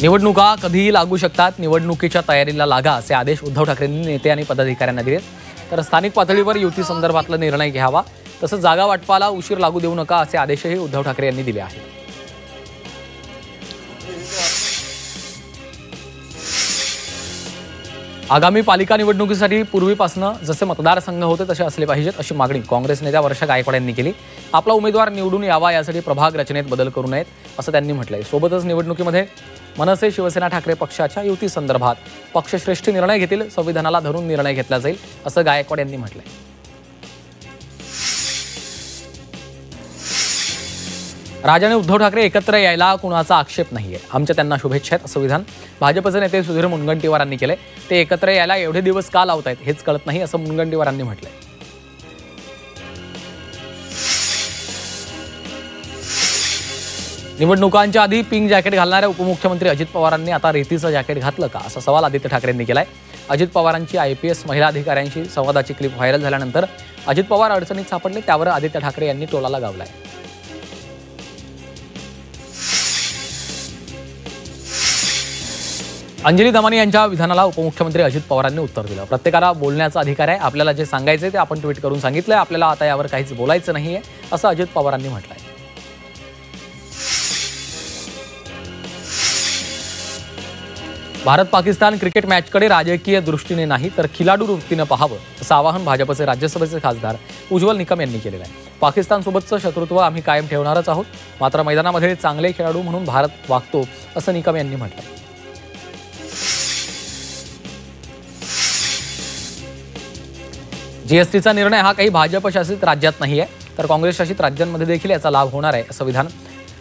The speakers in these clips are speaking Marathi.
निवडणुका कधीही लागू शकतात, निवडणुकीच्या तयारीला लागा असे आदेश उद्धव ठाकरेंनी नेते आणि पदाधिकाऱ्यांना दिलेत. तर स्थानिक पातळीवर युती संदर्भातला निर्णय घ्यावा, तसंच जागा वाटपाला उशीर लागू देऊ नका असे आदेशही उद्धव ठाकरे यांनी दिले आहेत. आगामी पालिका निवडणुकीसाठी पूर्वीपासून जसे मतदारसंघ होते तसे असले पाहिजेत अशी मागणी काँग्रेस नेत्या वर्षा गायकवाड यांनी केली. आपला उमेदवार निवडून यावा यासाठी प्रभाग रचनेत बदल करू नयेत असं त्यांनी म्हटलंय. सोबतच निवडणुकीमध्ये मनसे शिवसेना ठाकरे पक्षाच्या युती संदर्भात पक्षश्रेष्ठी निर्णय घेतील, संविधानाला धरून निर्णय घेतला जाईल असं गायकवाड यांनी म्हटलंय. राज आणि उद्धव ठाकरे एकत्र यायला कुणाचा आक्षेप नाहीये, आमच्या त्यांना शुभेच्छा आहेत असं विधान भाजपचे नेते सुधीर मुनगंटीवारांनी केले. ते एकत्र यायला एवढे दिवस का लावतायत हेच कळत नाही असं मुनगंटीवारांनी म्हटलंय. निवडणुकांच्या आधी पिंक जॅकेट घालणाऱ्या उपमुख्यमंत्री अजित पवारांनी आता रेतीचं जॅकेट घातलं का असा सवाल आदित्य ठाकरेंनी केलाय. अजित पवारांची IPS महिला अधिकाऱ्यांशी संवादाची क्लिप व्हायरल झाल्यानंतर अजित पवार अडचणीत सापडले, त्यावर आदित्य ठाकरे यांनी टोलाला गावलाय. अंजली दमानी यांच्या विधानाला उपमुख्यमंत्री अजित पवारांनी उत्तर दिलं. प्रत्येकाला बोलण्याचा अधिकार आहे, आपल्याला जे सांगायचे ते आपण ट्विट करून सांगितलंय, आपल्याला आता यावर काहीच बोलायचं नाहीये असं अजित पवारांनी म्हटलंय. भारत पाकिस्तान क्रिकेट मॅचकडे राजकीय दृष्टीने नाही तर खिलाडू वृत्तीनं पाहावं असं आवाहन भाजपचे राज्यसभेचे खासदार उज्ज्वल निकम यांनी केलेलं आहे. पाकिस्तानसोबतचं शत्रुत्व आम्ही कायम ठेवणारच आहोत, मात्र मैदानामध्ये चांगले खेळाडू म्हणून भारत वागतो असं निकम यांनी म्हटलंय. GSTचा निर्णय हा काही भाजप शासित राज्यात नाही आहे, तर काँग्रेस शासित राज्यांमध्ये देखील याचा लाभ होणार आहे असं विधान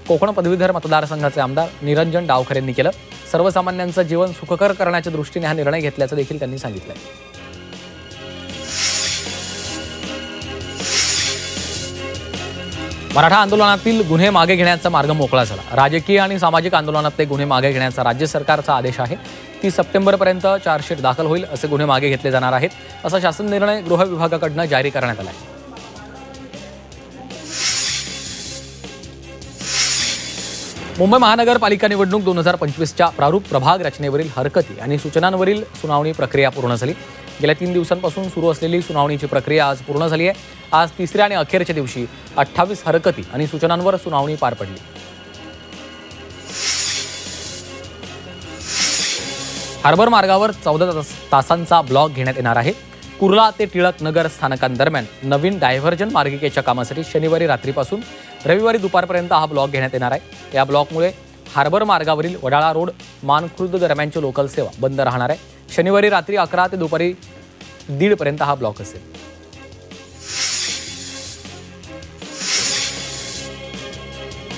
कोकण पदवीधर मतदारसंघाचे आमदार निरंजन डावखरे यांनी केलं. सर्वसामान्यांचं जीवन सुखकर करण्याच्या दृष्टीने हा निर्णय घेतल्याचं देखील त्यांनी सांगितलंय. मराठा आंदोलनातील गुन्हे मागे घेण्याचा मार्ग मोकळा झाला. राजकीय आणि सामाजिक आंदोलनातले गुन्हे मागे घेण्याचा राज्य सरकारचा आदेश आहे. 30 सप्टेंबरपर्यंत चार्जशीट दाखल होईल, असे गुन्हे मागे घेतले जाणार आहेत असा शासन निर्णय गृह विभागाकडून जारी करण्यात आला आहे. मुंबई महानगरपालिका निवडणूक 2025च्या प्रारूप प्रभाग रचनेवरील हरकती आणि सूचनांवरील सुनावणी प्रक्रिया पूर्ण झाली. गेल्या 3 दिवसांपासून सुरू असलेली सुनावणीची प्रक्रिया आज पूर्ण झाली आहे. आज तिसऱ्या आणि अखेरच्या दिवशी 28 हरकती आणि सूचनांवर सुनावणी पार पडली. हार्बर मार्गावर 14 तासांचा ब्लॉक घेण्यात येणार आहे. कुर्ला ते टिळक नगर स्थानकांदरम्यान नवीन डायव्हर्जन मार्गिकेच्या कामासाठी शनिवारी रात्रीपासून रविवारी दुपारपर्यंत हा ब्लॉक घेण्यात येणार आहे. या ब्लॉकमुळे हार्बर मार्गावरील वडाळा रोड मानखुर्द दरम्यानची लोकल सेवा बंद राहणार आहे. शनिवारी रात्री 11 ते दुपारी 1:30 पर्यंत हा ब्लॉक असेल.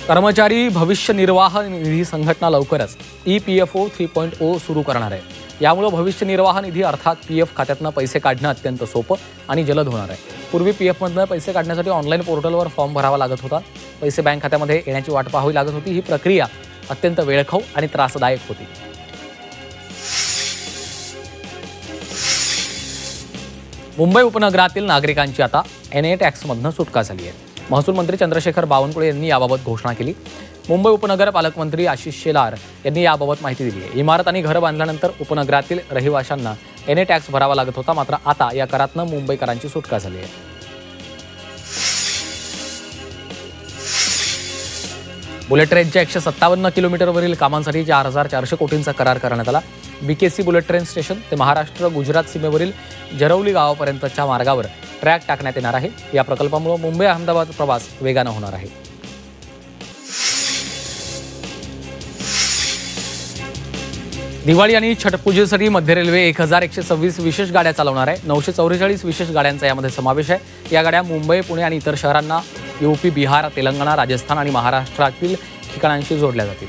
कर्मचारी भविष्य निर्वाह निधी संघटना लवकरच EPFO 3.0 सुरू करणार आहे. यामुळे भविष्य निर्वाह निधी अर्थात PF खात्यातनं पैसे काढणं अत्यंत सोपं आणि जलद होणार आहे. पूर्वी PF मधनं पैसे काढण्यासाठी ऑनलाईन पोर्टलवर फॉर्म भरावा लागत होता. पैसे बँक खात्यामध्ये येण्याची वाट पाहावी लागत होती. ही प्रक्रिया अत्यंत वेळखाऊ आणि त्रासदायक होती. मुंबई उपनगरातील नागरिकांची आता NA टॅक्समधनं सुटका झाली आहे. महसूल मंत्री चंद्रशेखर बावनकुळे यांनी याबाबत घोषणा केली. मुंबई उपनगर पालकमंत्री आशिष शेलार यांनी याबाबत माहिती दिली आहे. इमारत आणि घरं बांधल्यानंतर उपनगरातील रहिवाशांना NA टॅक्स भरावा लागत होता, मात्र आता या करातनं मुंबईकरांची सुटका झाली आहे. बुलेट ट्रेनच्या 157 किलोमीटरवरील कामांसाठी 4,400 कोटींचा करार करण्यात आला. BKC बुलेट ट्रेन स्टेशन ते महाराष्ट्र गुजरात सीमेवरील जरवली गावापर्यंतच्या मार्गावर ट्रॅक टाकण्यात येणार आहे. या प्रकल्पामुळे मुंबई अहमदाबाद प्रवास वेगानं होणार आहे. दिवाळी आणि छठपूजेसाठी मध्य रेल्वे 1126 विशेष गाड्या चालवणार आहे. 944 विशेष गाड्यांचा यामध्ये समावेश आहे. या गाड्या मुंबई, पुणे आणि इतर शहरांना UP, बिहार, तेलंगणा, राजस्थान आणि महाराष्ट्रातील ठिकाणांशी जोडल्या जातील.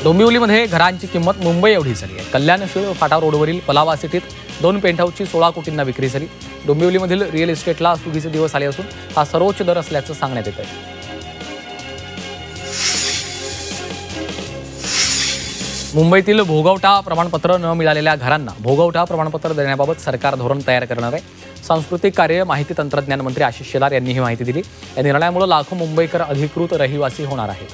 डोंबिवलीमध्ये घरांची किंमत मुंबई एवढी झाली आहे. कल्याणशीळ फाटा रोडवरील पलावा सिटीत 2 पेंटहाऊसची 16 कोटींना विक्री झाली. डोंबिवलीमधील रिअल इस्टेटला सुगीचे दिवस आले असून हा सर्वोच्च दर असल्याचं सांगण्यात येत आहे. मुंबईतील भोगवटा प्रमाणपत्र न मिळालेल्या घरांना भोगवटा प्रमाणपत्र देण्याबाबत सरकार धोरण तयार करणार आहे। सांस्कृतिक कार्य माहिती तंत्रज्ञान मंत्री आशिष शेलार यांनी ही माहिती दिली। या निर्णयामुळे लाखो मुंबईकर अधिकृत रहिवासी होणार आहेत।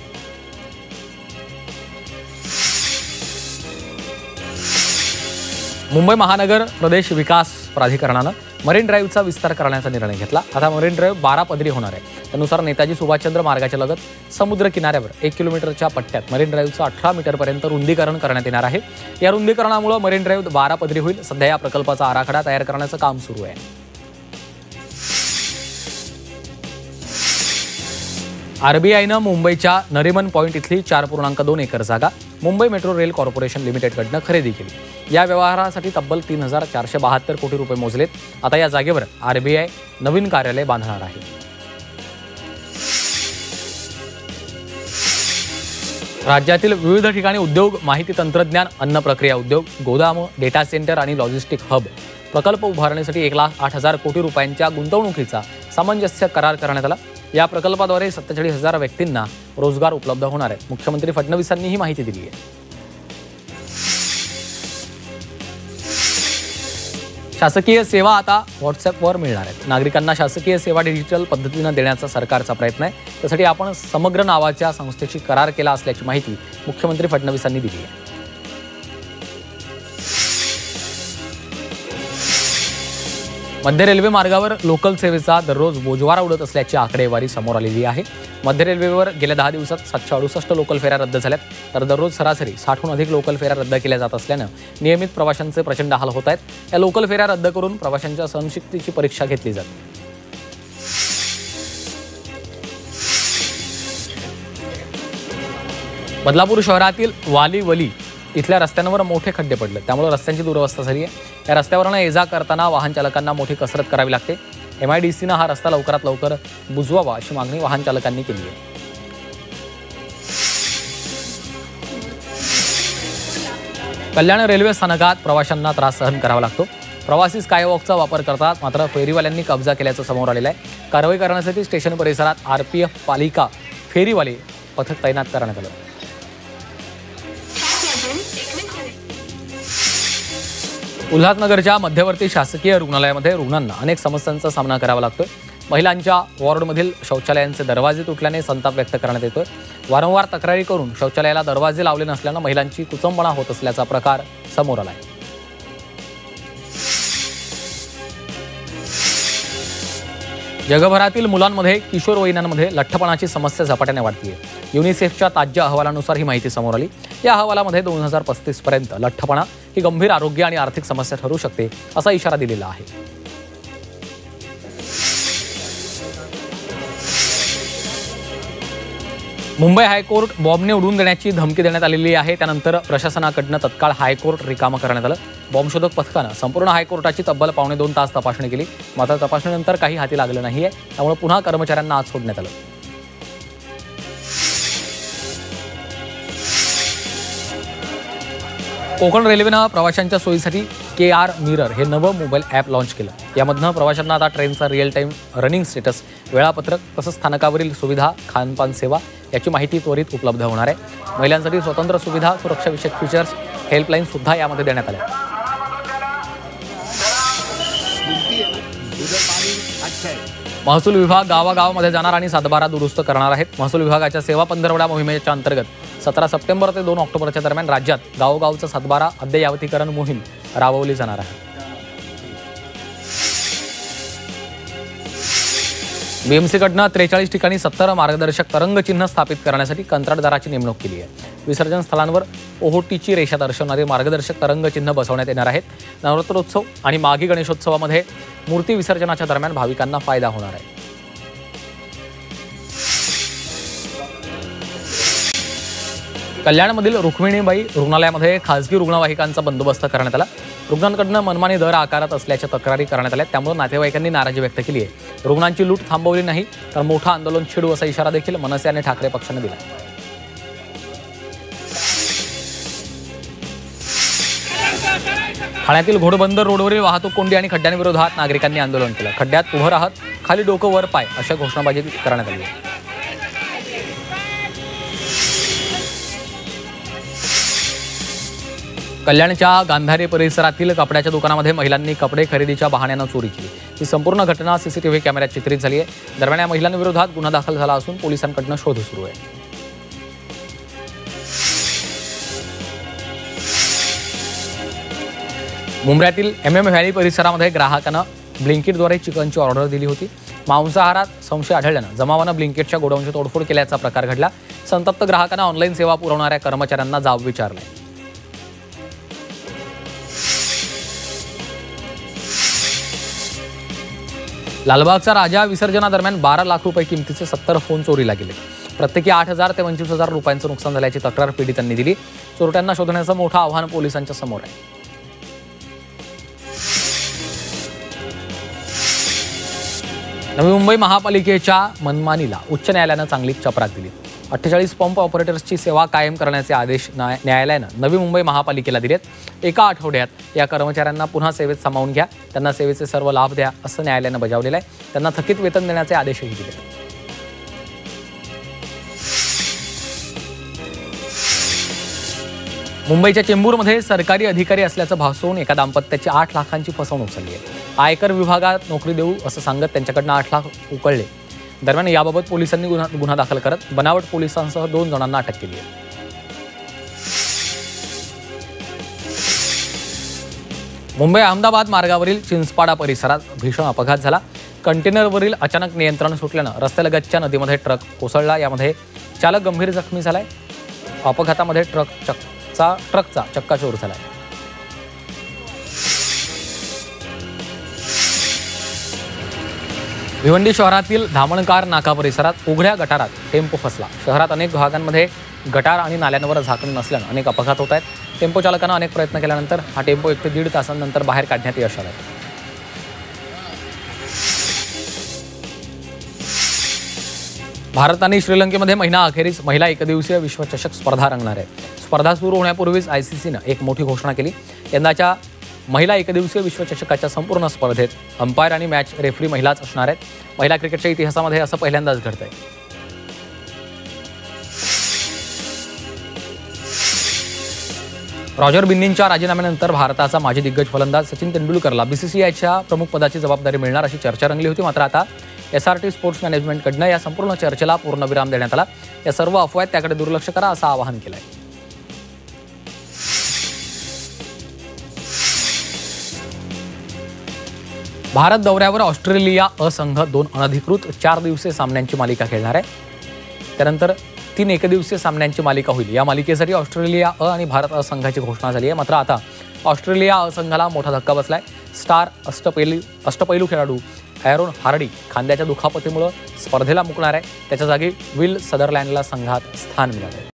मुंबई महानगर प्रदेश विकास प्राधिकरणानं मरीन ड्राईव्हचा विस्तार करण्याचा निर्णय घेतला। आता मरीन ड्राईव्ह 12 पदरी होणार आहे। त्यानुसार नेताजी सुभाषचंद्र मार्गाच्या लगत समुद्र किनाऱ्यावर 1 किलोमीटरच्या पट्ट्यात मरीन ड्राईव्हचं 18 मीटरपर्यंत रुंदीकरण करण्यात येणार आहे। या रुंदीकरणामुळे मरीन ड्राईव्ह 12 पदरी होईल। सध्या या प्रकल्पाचा आराखडा तयार करण्याचं काम सुरू आहे। आरबीआयनं मुंबईच्या नरिमन पॉइंट इथली 4.2 एकर जागा मुंबई मेट्रो रेल कॉर्पोरेशन लिमिटेडकडनं खरेदी केली। या व्यवहारासाठी तब्बल 3,472 कोटी रुपये मोजलेत। आता या जागेवर आरबीआय नवीन कार्यालय बांधणार आहे। राज्यातील विविध ठिकाणी उद्योग, माहिती तंत्रज्ञान, अन्न प्रक्रिया उद्योग, गोदाम, डेटा सेंटर आणि लॉजिस्टिक हब प्रकल्प उभारण्यासाठी 1,08,000 कोटी रुपयांच्या गुंतवणुकीचा सामंजस्य करार करण्यात आला। या प्रकल्पाद्वारे 47,000 व्यक्तींना रोजगार उपलब्ध होणार आहे। मुख्यमंत्री फडणवीसांनी ही माहिती दिली आहे। शासकीय सेवा आता व्हॉट्सअपवर मिळणार आहेत। नागरिकांना शासकीय सेवा डिजिटल पद्धतीने देण्याचा सरकारचा प्रयत्न आहे। त्यासाठी आपण समग्र नावाच्या संस्थेशी करार केला असल्याची माहिती मुख्यमंत्री फडणवीसांनी दिली आहे। मध्य रेल्वे मार्गावर लोकल सेवेचा दररोज बोजवारा उडत असल्याची आकडेवारी समोर आलेली आहे। मध्य रेल्वेवर गेल्या 10 दिवसात 768 लोकल फेऱ्या रद्द झाल्यात, तर दररोज सरासरी 60हून अधिक लोकल फेऱ्या रद्द केल्या जात असल्यानं नियमित प्रवाशांचे प्रचंड हाल होत आहेत। या लोकल फेऱ्या रद्द करून प्रवाशांच्या सहनशक्तीची परीक्षा घेतली जाते। बदलापूर शहरातील वाली इथल्या रस्त्यांवर मोठे खड्डे पडले, त्यामुळे रस्त्यांची दुरवस्था झाली आहे। या रस्त्यावरनं ये जा करताना वाहन चालकांना मोठी कसरत करावी लागते। MIDCनं हा रस्ता लवकरात लवकर बुजवावा अशी मागणी वाहन चालकांनी केली आहे। कल्याण रेल्वे स्थानकात प्रवाशांना त्रास सहन करावा लागतो। प्रवासी स्कायवॉकचा वापर करतात, मात्र फेरीवाल्यांनी कब्जा केल्याचं समोर आलेलं आहे। कारवाई करण्यासाठी स्टेशन परिसरात RPF पालिका फेरीवाले पथक तैनात करण्यात आलं। उल्हासनगरच्या मध्यवर्ती शासकीय रुग्णालयामध्ये रुग्णांना अनेक समस्यांचा सामना करावा लागतोय। महिलांच्या वॉर्डमधील शौचालयांचे दरवाजे तुटल्याने संताप व्यक्त करण्यात येतोय। वारंवार तक्रारी करून शौचालयाला दरवाजे लावले नसल्यानं महिलांची कुचंबणा होत असल्याचा प्रकार समोर आलाय। जगभरातील मुलांमध्ये किशोरवयीनांमध्ये लठ्ठपणाची समस्या झपाट्याने वाढतीये। युनिसेफच्या ताज्या अहवालानुसार ही माहिती समोर आली। या अहवालामध्ये 2035 पर्यंत लठ्ठपणा ही गंभीर आरोग्य आणि आर्थिक समस्या ठरू शकते असा इशारा दिलेला आहे। मुंबई हायकोर्ट बॉम्बने उडवून देण्याची धमकी देण्यात आलेली आहे। त्यानंतर प्रशासनाकडून तत्काळ हायकोर्ट रिकामं करण्यात आलं। बॉम्बशोधक पथकानं संपूर्ण हायकोर्टाची तब्बल 2.5 तास तपासणी केली, मात्र तपासणीनंतर काही हाती लागलं नाहीये। त्यामुळे पुन्हा कर्मचाऱ्यांना आज सोडण्यात आलं। कोकण रेल्वेनं प्रवाशांच्या सोयीसाठी KR मिरर हे नवं मोबाईल ॲप लॉन्च केलं। यामधनं प्रवाशांना आता ट्रेनचा रिअल टाईम रनिंग स्टेटस, वेळापत्रक तसंच स्थानकावरील सुविधा, खानपान सेवा याची माहिती त्वरित उपलब्ध होणार आहे। महिलांसाठी स्वतंत्र सुविधा, सुरक्षाविषयक फीचर्स, हेल्पलाईन सुद्धा यामध्ये देण्यात आल्या। महसूल विभाग गावागावामध्ये जाणार आणि सातबारा दुरुस्त करणार आहेत। महसूल विभागाच्या सेवा पंधरवडा मोहिमेच्या अंतर्गत 17 सप्टेंबर ते 2 ऑक्टोबरच्या दरम्यान राज्यात गावोगावचं सातबारा अद्ययावतीकरण मोहीम राबवली जाणार आहे। BMCकडनं 43 ठिकाणी 70 मार्गदर्शक तरंगचिन्ह स्थापित करण्यासाठी कंत्राटदाराची नेमणूक केली आहे। विसर्जन स्थळांवर ओहोटीची रेषा दर्शवणारे मार्गदर्शक तरंगचिन्ह बसवण्यात येणार आहेत। नवरात्रोत्सव आणि माघी गणेशोत्सवामध्ये मूर्ती विसर्जनाच्या दरम्यान भाविकांना फायदा होणार आहे। कल्याणमधील रुक्मिणीबाई रुग्णालयामध्ये खासगी रुग्णवाहिकांचा बंदोबस्त करण्यात आला। रुग्णांकडून मनमानी दर आकारत असल्याच्या तक्रारी करण्यात आल्या, त्यामुळे नातेवाईकांनी नाराजी व्यक्त केली आहे। रुग्णांची लूट थांबवली नाही तर मोठं आंदोलन छेडू असा इशारा देखील मनसे आणि ठाकरे पक्षाने दिला। ठाण्यातील घोडबंदर रोडवरील वाहतूक कोंडी आणि खड्ड्यांविरोधात नागरिकांनी आंदोलन केलं। खड्ड्यात उभं राहत, खाली डोकं वर पाय अशा घोषणाबाजी करण्यात आली। कल्याणच्या गांधारी परिसरातील कपड्याच्या दुकानामध्ये महिलांनी कपडे खरेदीच्या बहाण्यानं चोरी केली। ही संपूर्ण घटना सीसीटीव्ही कॅमेऱ्यात चित्रित झाली आहे। दरम्यान या महिलांविरोधात गुन्हा दाखल झाला असून पोलिसांकडून शोध सुरू आहे। मुंब्र्यातील MM व्हॅली परिसरामध्ये ग्राहकांना ब्लिंकिटद्वारे चिकनची ऑर्डर दिली होती। मांसाहारात संशय आढळल्यानं जमावानं ब्लिंकिटच्या गोडाऊनची तोडफोड केल्याचा प्रकार घडला। संतप्त ग्राहकांना ऑनलाईन सेवा पुरवणाऱ्या कर्मचाऱ्यांना जाब विचारले। लालबागचा राजा विसर्जनादरम्यान 12 लाख रुपये किमतीचे 70 फोन चोरीला गेले। प्रत्येकी 8,000 ते 25,000 रुपयांचं नुकसान झाल्याची तक्रार पीडितांनी दिली। चोरट्यांना शोधण्याचं मोठं आव्हान पोलिसांच्या समोर आहे। नवी मुंबई महापालिकेच्या मनमानीला उच्च न्यायालयानं चांगलीच चपराक दिली। 48 पंप ऑपरेटर्सची सेवा कायम करण्याचे आदेश न्यायालयानं नवी मुंबई महापालिकेला दिलेत। एका आठवड्यात या कर्मचाऱ्यांना पुन्हा सेवेत सामावून घ्या, त्यांना सेवेचे सर्व लाभ द्या असं न्यायालयानं बजावलेलं आहे। त्यांना थकीत वेतन देण्याचे आदेशही दिले। मुंबईच्या चेंबूरमध्ये सरकारी अधिकारी असल्याचं भासवून एका दाम्पत्याची 8 लाखांची फसवणूक झाली आहे। आयकर विभागात नोकरी देऊ असं सांगत त्यांच्याकडनं 8 लाख उकळले। दरम्यान याबाबत पोलिसांनी गुन्हा दाखल करत बनावट पोलिसांसह 2 जणांना अटक केली आहे। मुंबई अहमदाबाद मार्गावरील चिंचपाडा परिसरात भीषण अपघात झाला। कंटेनरवरील अचानक नियंत्रण सुटल्यानं रस्त्यालगतच्या नदीमध्ये ट्रक कोसळला। यामध्ये चालक गंभीर जखमी झालाय। अपघातामध्ये ट्रकचा चक्काचूर झालाय। भिवंडी शहरातील धामणकार नाका परिसरात उघड्या गटारात टेम्पो फसला। शहरात अनेक भागांमध्ये गटार आणि नाल्यांवर झाकण नसल्यानं अनेक अपघात होत आहेत। टेम्पो चालकानं अनेक प्रयत्न केल्यानंतर हा टेम्पो 1 ते 1.5 तासांनंतर बाहेर काढण्यात यश आलं। भारत आणि श्रीलंकेमध्ये महिना अखेरीस महिला एकदिवसीय विश्वचषक स्पर्धा रंगणार आहे। स्पर्धा सुरू होण्यापूर्वीच ICCनं एक मोठी घोषणा केली। यंदाच्या महिला एकदिवसीय विश्वचषकाच्या संपूर्ण स्पर्धेत अंपायर आणि मॅच रेफरी महिलाच असणार आहेत। महिला क्रिकेटच्या इतिहासामध्ये असं पहिल्यांदाच घडतंय। रॉजर बिन्नींच्या राजीनाम्यानंतर भारताचा माजी दिग्गज फलंदाज सचिन तेंडुलकरला BCCIच्या प्रमुख पदाची जबाबदारी मिळणार अशी चर्चा रंगली होती। मात्र आता SRT स्पोर्ट्स मॅनेजमेंटकडनं या संपूर्ण चर्चेला पूर्णविराम देण्यात आला। या सर्व अफवा आहेत त्याकडे दुर्लक्ष करा असं आवाहन केलंय। भारत दौऱ्यावर ऑस्ट्रेलिया अ संघ 2 अनधिकृत 4 दिवसीय सामन्यांची मालिका खेळणार आहे। त्यानंतर 3 एकदिवसीय सामन्यांची मालिका होईल। या मालिकेसाठी ऑस्ट्रेलिया अ आणि भारत अ संघाची घोषणा झाली आहे। मात्र आता ऑस्ट्रेलिया अ संघाला मोठा धक्का बसलाय। स्टार अष्टपैलू खेळाडू ॲरोन हार्डी खांद्याच्या दुखापतीमुळे स्पर्धेला मुकणार आहे। त्याच्या जागी विल सदरलँडला संघात स्थान मिळालं आहे।